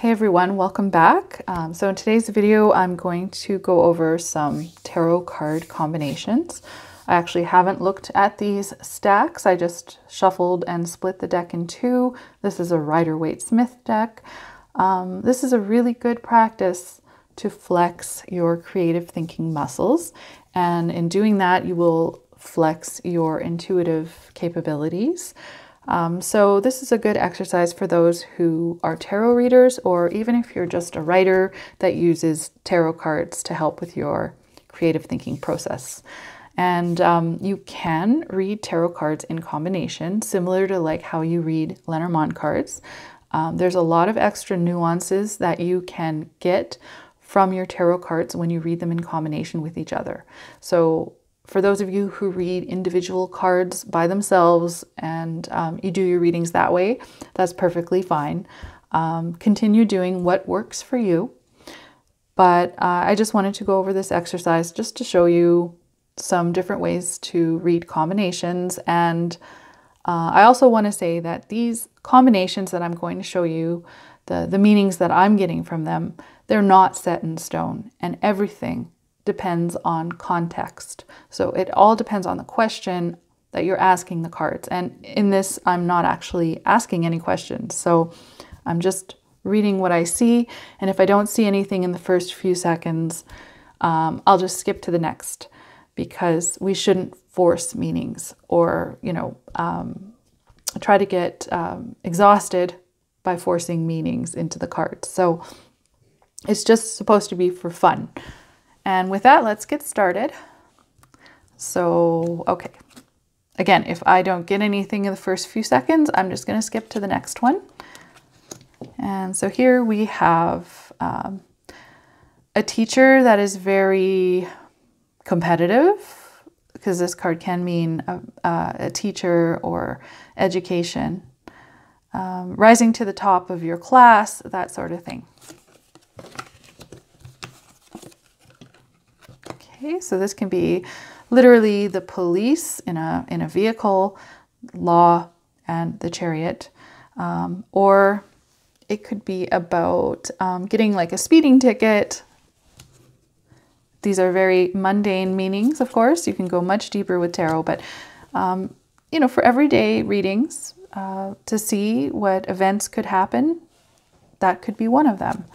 Hey everyone, welcome back. So in today's video, I'm going to go over some tarot card combinations. I actually haven't looked at these stacks. I just shuffled and split the deck in two. This is a Rider-Waite-Smith deck. This is a really good practice to flex your creative thinking muscles. And in doing that, you will flex your intuitive capabilities. So this is a good exercise for those who are tarot readers, or even if you're just a writer that uses tarot cards to help with your creative thinking process. And you can read tarot cards in combination, similar to like how you read Lenormand cards. There's a lot of extra nuances that you can get from your tarot cards when you read them in combination with each other. So for those of you who read individual cards by themselves and you do your readings that way, that's perfectly fine. Continue doing what works for you. But I just wanted to go over this exercise just to show you some different ways to read combinations. And I also want to say that these combinations that I'm going to show you, the meanings that I'm getting from them, they're not set in stone, and everything depends on context. So it all depends on the question that you're asking the cards. And in this, I'm not actually asking any questions. So I'm just reading what I see. And if I don't see anything in the first few seconds, I'll just skip to the next, because we shouldn't force meanings or, try to get exhausted by forcing meanings into the cards. So it's just supposed to be for fun. And with that, let's get started. So, okay. Again, if I don't get anything in the first few seconds, I'm just going to skip to the next one. And so here we have a teacher that is very competitive, because this card can mean a teacher or education, rising to the top of your class, that sort of thing. Okay, so this can be literally the police in a vehicle, law, and the Chariot. Or it could be about getting like a speeding ticket. These are very mundane meanings, of course. You can go much deeper with tarot, but for everyday readings, to see what events could happen, that could be one of them.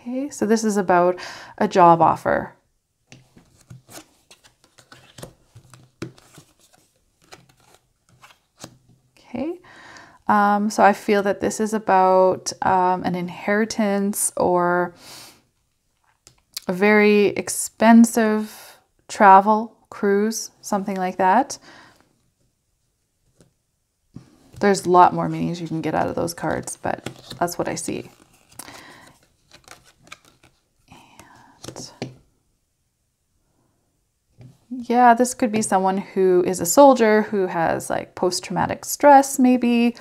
Okay, so this is about a job offer. Okay, so I feel that this is about an inheritance or a very expensive travel, cruise, something like that. There's a lot more meanings you can get out of those cards, but that's what I see. Yeah, this could be someone who is a soldier who has like post-traumatic stress maybe,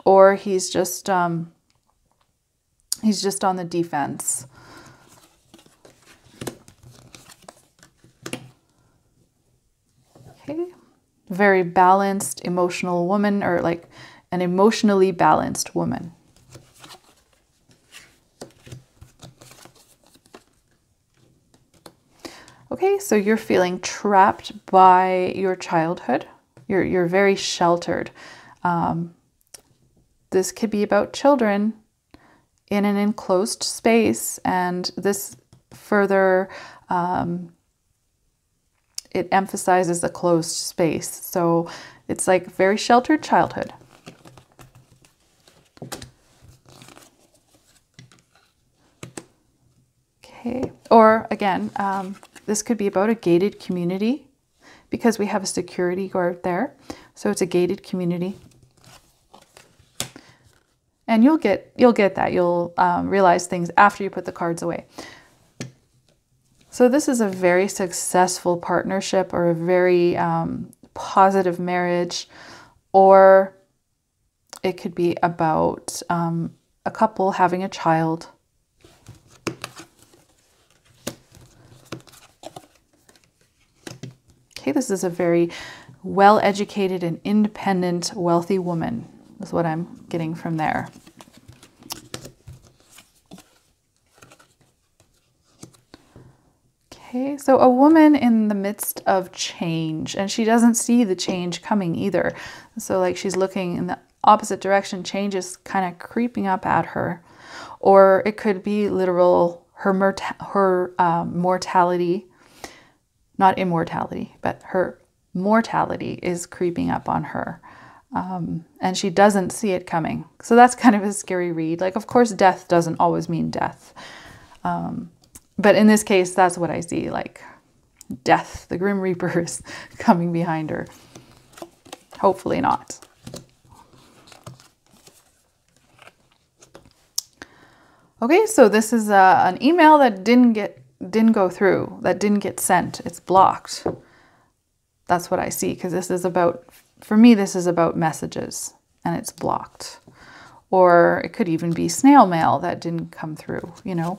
or he's just on the defense. Okay. Very balanced emotional woman, or like an emotionally balanced woman. Okay, so you're feeling trapped by your childhood. You're very sheltered. This could be about children in an enclosed space, and this further, it emphasizes a closed space. So it's like very sheltered childhood. Okay, or again, this could be about a gated community, because we have a security guard there. So it's a gated community. And you'll get that. You'll realize things after you put the cards away. So this is a very successful partnership, or a very positive marriage, or it could be about a couple having a child. Okay, this is a very well-educated and independent, wealthy woman. is what I'm getting from there. Okay, so a woman in the midst of change, and she doesn't see the change coming either. So like she's looking in the opposite direction, change is kind of creeping up at her. Or it could be literal, her mortality, not immortality, but her mortality is creeping up on her. And she doesn't see it coming. So that's kind of a scary read. Like, of course, death doesn't always mean death. But in this case, that's what I see, like death, the Grim Reaper is coming behind her. Hopefully not. Okay, so this is an email that didn't go through, that didn't get sent. It's blocked. That's what I see, because this is about, for me, this is about messages, and it's blocked. Or it could even be snail mail that didn't come through, you know.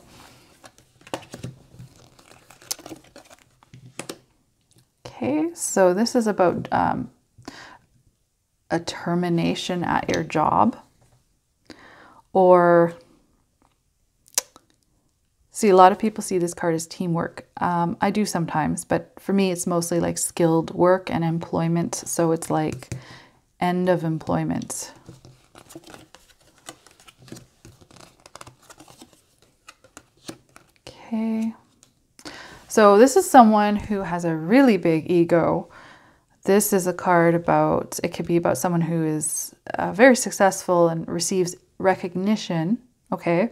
Okay, so this is about a termination at your job. Or, see, a lot of people see this card as teamwork. I do sometimes, but for me, it's mostly like skilled work and employment. So it's like end of employment. Okay. So this is someone who has a really big ego. This is a card about, it could be about someone who is very successful and receives recognition. Okay.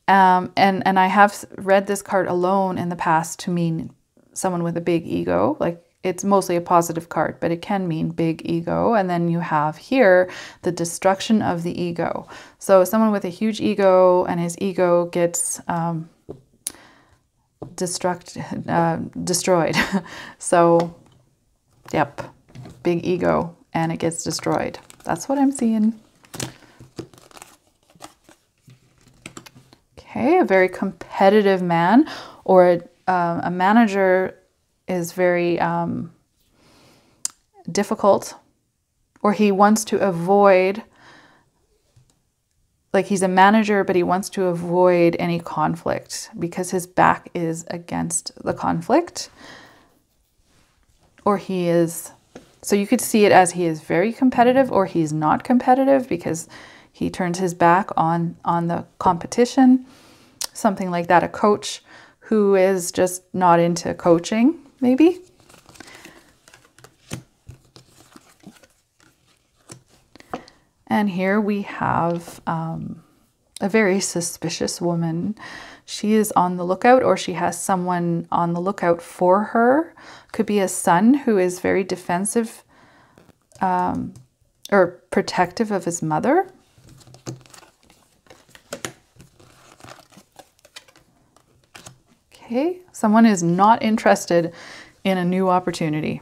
And I have read this card alone in the past to mean someone with a big ego. Like, it's mostly a positive card, but it can mean big ego. And then you have here the destruction of the ego. So someone with a huge ego, and his ego gets destroyed. So, yep, big ego, and it gets destroyed. That's what I'm seeing. Okay, a very competitive man, or a manager is very difficult, or he wants to avoid, like he's a manager, but he wants to avoid any conflict because his back is against the conflict. Or he is, so you could see it as he is very competitive, or he's not competitive because he turns his back on the competition. Something like that, a coach who is just not into coaching, maybe. And here we have a very suspicious woman. She is on the lookout, or she has someone on the lookout for her. Could be a son who is very defensive or protective of his mother. Okay, someone is not interested in a new opportunity.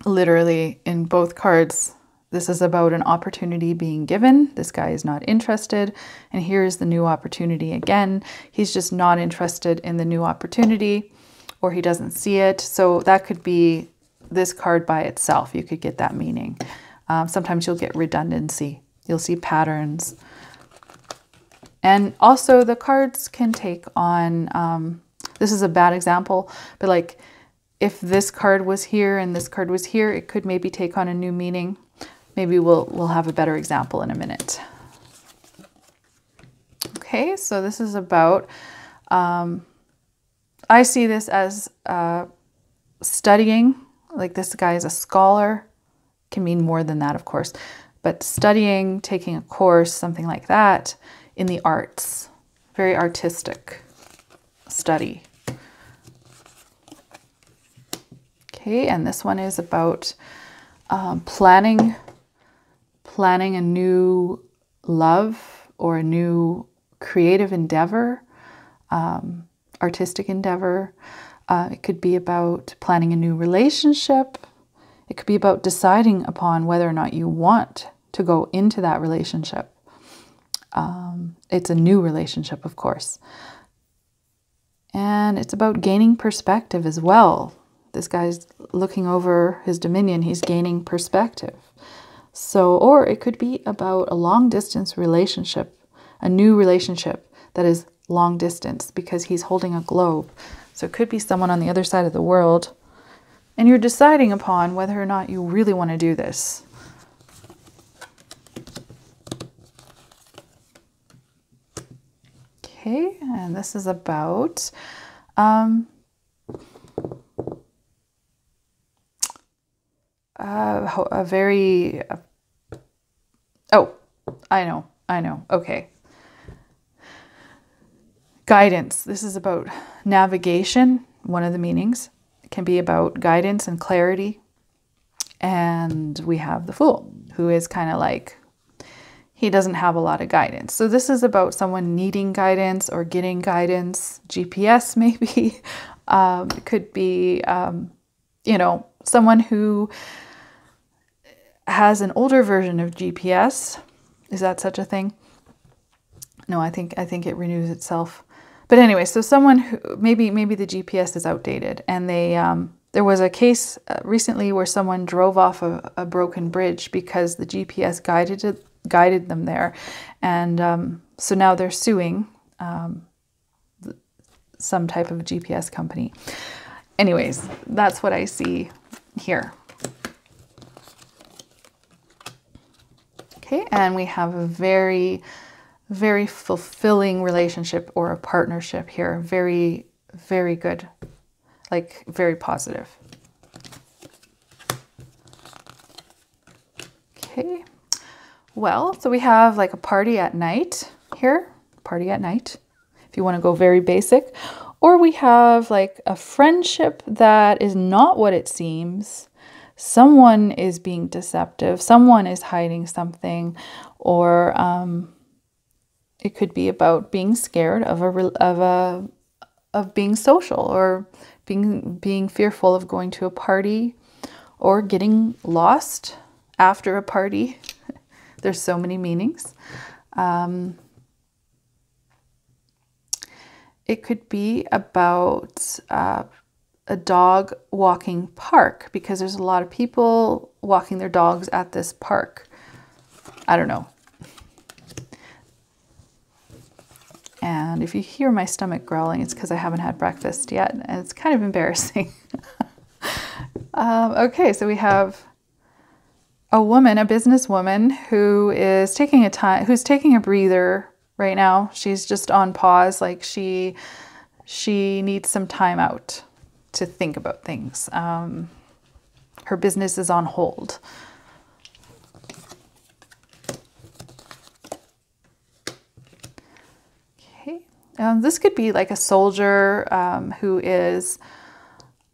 Literally, in both cards, this is about an opportunity being given. This guy is not interested. And here's the new opportunity again. He's just not interested in the new opportunity, or he doesn't see it. So that could be this card by itself. You could get that meaning. Sometimes you'll get redundancy. You'll see patterns. And also the cards can take on, this is a bad example, but like if this card was here and this card was here, it could maybe take on a new meaning. Maybe we'll have a better example in a minute. Okay, so this is about, I see this as studying, like this guy is a scholar, can mean more than that, of course, but studying, taking a course, something like that in the arts, very artistic study. Okay, and this one is about planning a new love or a new creative endeavor, artistic endeavor. It could be about planning a new relationship. It could be about deciding upon whether or not you want to go into that relationship. It's a new relationship, of course. And it's about gaining perspective as well. This guy's looking over his dominion. He's gaining perspective. So, or it could be about a long distance relationship, a new relationship that is long distance because he's holding a globe. So it could be someone on the other side of the world, and you're deciding upon whether or not you really want to do this. Okay, and this is about a very oh, I know. Okay. Guidance. This is about navigation. One of the meanings. It can be about guidance and clarity. And we have the Fool, who is kind of like, he doesn't have a lot of guidance. So this is about someone needing guidance or getting guidance. GPS maybe. It could be, you know, someone who has an older version of GPS. Is that such a thing? No, I think it renews itself. But anyway, so someone who maybe the GPS is outdated, and they there was a case recently where someone drove off a broken bridge because the GPS guided them there, and so now they're suing some type of GPS company. Anyways, that's what I see here. Okay, and we have a very, very fulfilling relationship or a partnership here. Very, very good, like very positive. Okay, well, so we have like a party at night here, party at night, if you want to go very basic. Or we have like a friendship that is not what it seems. Someone is being deceptive, someone is hiding something, or it could be about being scared of being social, or being fearful of going to a party, or getting lost after a party. There's so many meanings. It could be about a dog walking park, because there's a lot of people walking their dogs at this park. I don't know. And if you hear my stomach growling, it's because I haven't had breakfast yet, and it's kind of embarrassing. Okay, so we have a woman, a businesswoman, who is taking a breather right now. She's just on pause, like she needs some time out to think about things. Her business is on hold. Okay, this could be like a soldier who is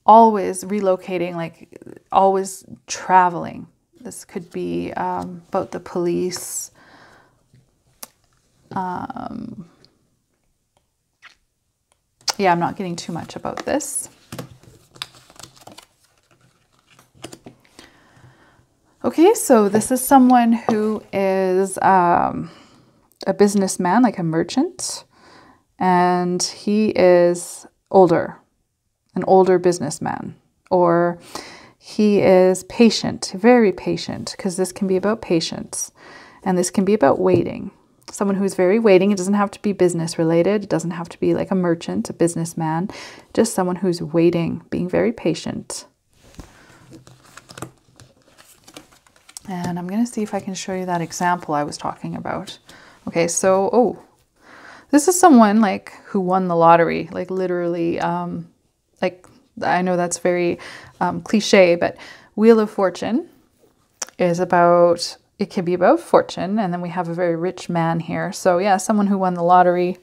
always relocating, like always traveling. This could be about the police. Yeah, I'm not getting too much about this. Okay, so this is someone who is a businessman, like a merchant, and he is older, an older businessman, or he is patient, very patient, because this can be about patience, and this can be about waiting. Someone who's very waiting. It doesn't have to be business related. It doesn't have to be like a merchant, a businessman, just someone who's waiting, being very patient. And I'm going to see if I can show you that example I was talking about. Okay, so, oh, this is someone like who won the lottery, like literally, like, I know that's very cliche, but Wheel of Fortune is about, it can be about fortune. And then we have a very rich man here. So yeah, someone who won the lottery.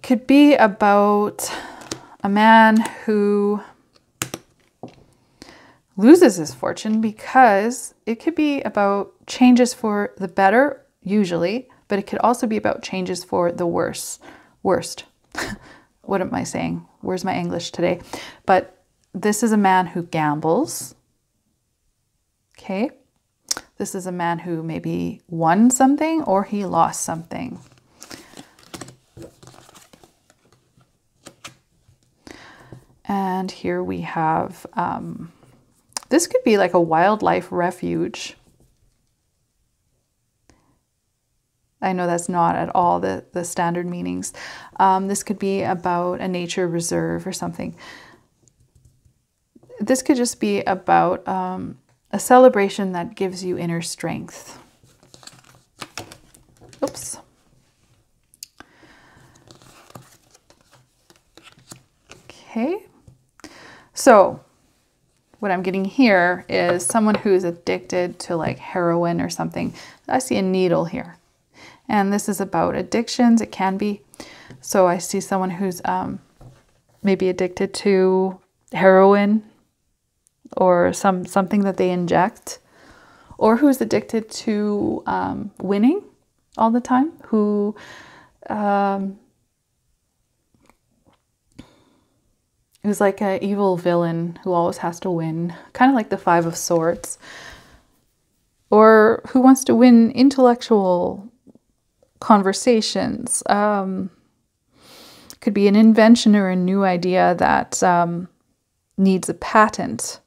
Could be about a man who loses his fortune, because it could be about changes for the better, usually, but it could also be about changes for the worst. What am I saying? Where's my English today? But this is a man who gambles. Okay. This is a man who maybe won something or he lost something. And here we have, this could be like a wildlife refuge. I know that's not at all the standard meanings. This could be about a nature reserve or something. This could just be about a celebration that gives you inner strength. Oops. Okay. So what I'm getting here is someone who's addicted to like heroin or something. I see a needle here. And this is about addictions. It can be. So I see someone who's maybe addicted to heroin or something that they inject, or who's addicted to winning all the time, who who's like an evil villain who always has to win, kind of like the Five of Swords, or who wants to win intellectual conversations. Could be an invention or a new idea that needs a patent.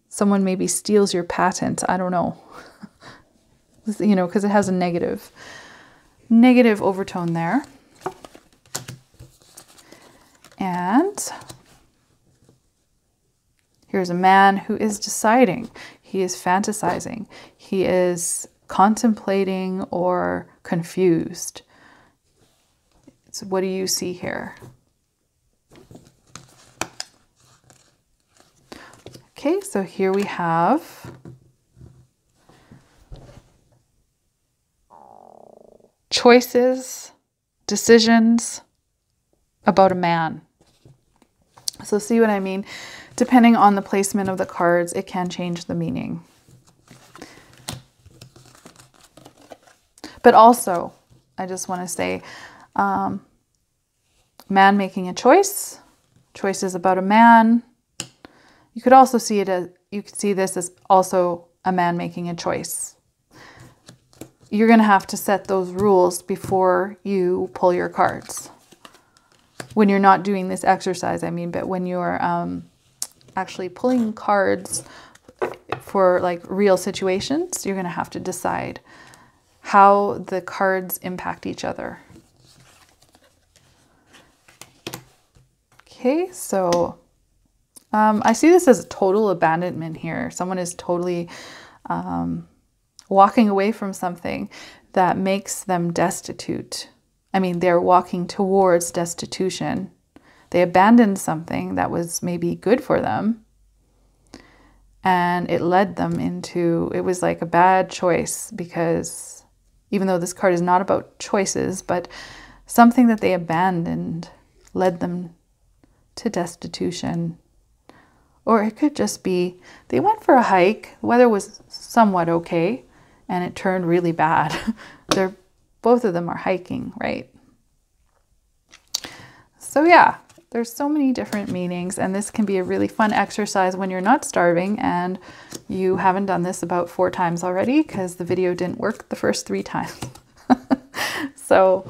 Someone maybe steals your patent. I don't know. You know, because it has a negative overtone there. And here's a man who is deciding. He is fantasizing. He is contemplating or confused. So what do you see here? Okay, so here we have choices, decisions about a man. So see what I mean? Depending on the placement of the cards, it can change the meaning. But also, I just want to say, man making a choice. Choice is about a man. You could also see it as, you could see this as also a man making a choice. You're going to have to set those rules before you pull your cards. When you're not doing this exercise, I mean, but when you're actually pulling cards for like real situations, you're going to have to decide how the cards impact each other. Okay, so I see this as total abandonment here. Someone is totally walking away from something that makes them destitute. I mean, they're walking towards destitution. They abandoned something that was maybe good for them, and it led them into, it was like a bad choice, because even though this card is not about choices, but something that they abandoned led them to destitution. Or it could just be they went for a hike, the weather was somewhat okay, and it turned really bad. Both of them are hiking, right? So yeah, there's so many different meanings, and this can be a really fun exercise when you're not starving and you haven't done this about 4 times already because the video didn't work the first 3 times. So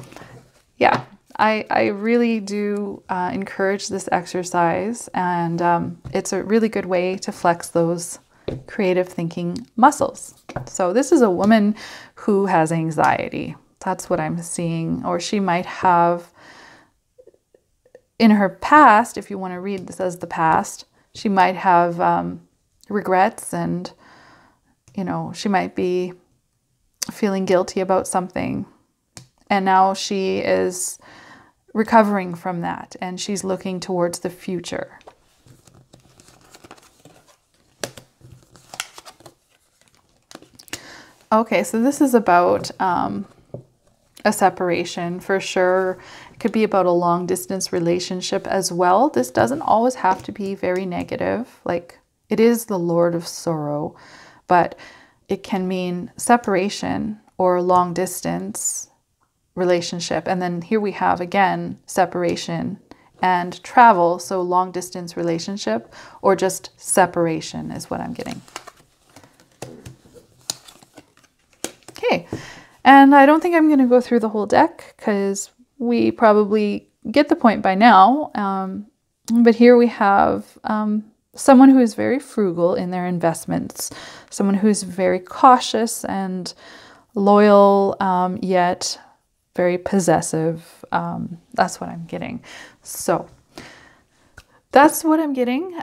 yeah, I really do encourage this exercise, and it's a really good way to flex those creative thinking muscles. So this is a woman who has anxiety. That's what I'm seeing. Or she might have, in her past, if you want to read this as the past, she might have regrets, and, you know, she might be feeling guilty about something. And now she is recovering from that, and she's looking towards the future. Okay, so this is about a separation for sure. It could be about a long distance relationship as well. This doesn't always have to be very negative. Like, it is the Lord of Sorrow, but it can mean separation or long distance relationship. And then here we have again separation and travel. So long distance relationship or just separation is what I'm getting. Okay, and I don't think I'm going to go through the whole deck because we probably get the point by now. But here we have someone who is very frugal in their investments, someone who's very cautious and loyal, yet very possessive. That's what I'm getting. So that's what I'm getting.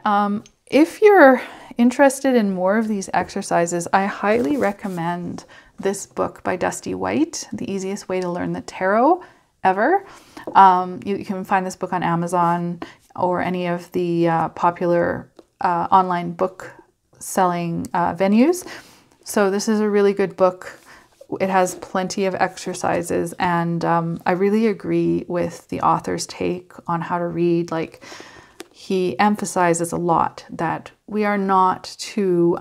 If you're interested in more of these exercises, I highly recommend this book by Dusty White, The Easiest Way to Learn the Tarot Ever. You can find this book on Amazon or any of the popular online book selling venues. So this is a really good book. It has plenty of exercises, and I really agree with the author's take on how to read. Like, he emphasizes a lot that we are not to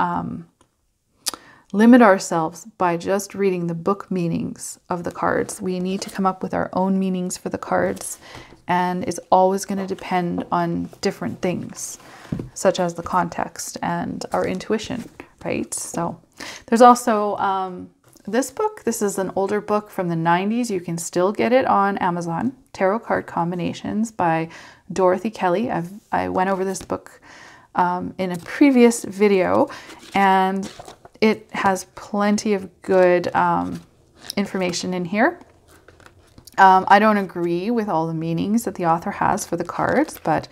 limit ourselves by just reading the book meanings of the cards. We need to come up with our own meanings for the cards, and it's always going to depend on different things, such as the context and our intuition, right? So there's also this book. This is an older book from the 90s. You can still get it on Amazon. Tarot Card Combinations by Dorothy Kelly. I went over this book in a previous video, and it has plenty of good information in here. I don't agree with all the meanings that the author has for the cards, but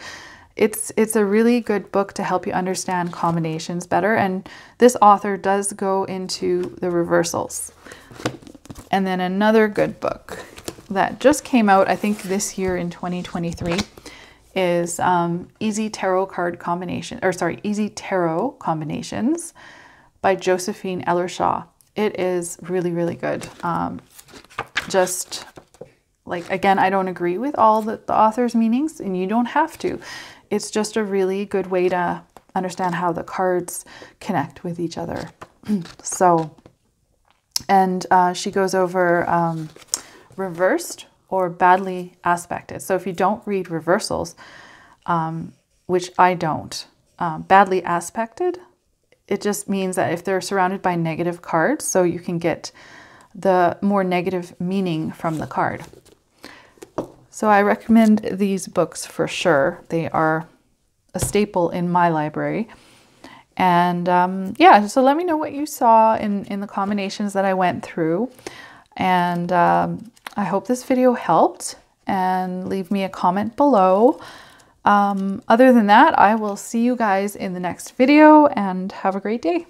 it's a really good book to help you understand combinations better. And this author does go into the reversals. And then another good book that just came out, I think this year in 2023, is Easy Tarot Combinations by Josephine Ellershaw. It is really, really good. Just like, again, I don't agree with all the author's meanings, and you don't have to. It's just a really good way to understand how the cards connect with each other. So, and she goes over reversed or badly aspected. So if you don't read reversals, which I don't, badly aspected, it just means that if they're surrounded by negative cards, so you can get the more negative meaning from the card. So I recommend these books for sure. They are a staple in my library. And yeah, so let me know what you saw in the combinations that I went through. And I hope this video helped, and leave me a comment below. Other than that, I will see you guys in the next video, and have a great day.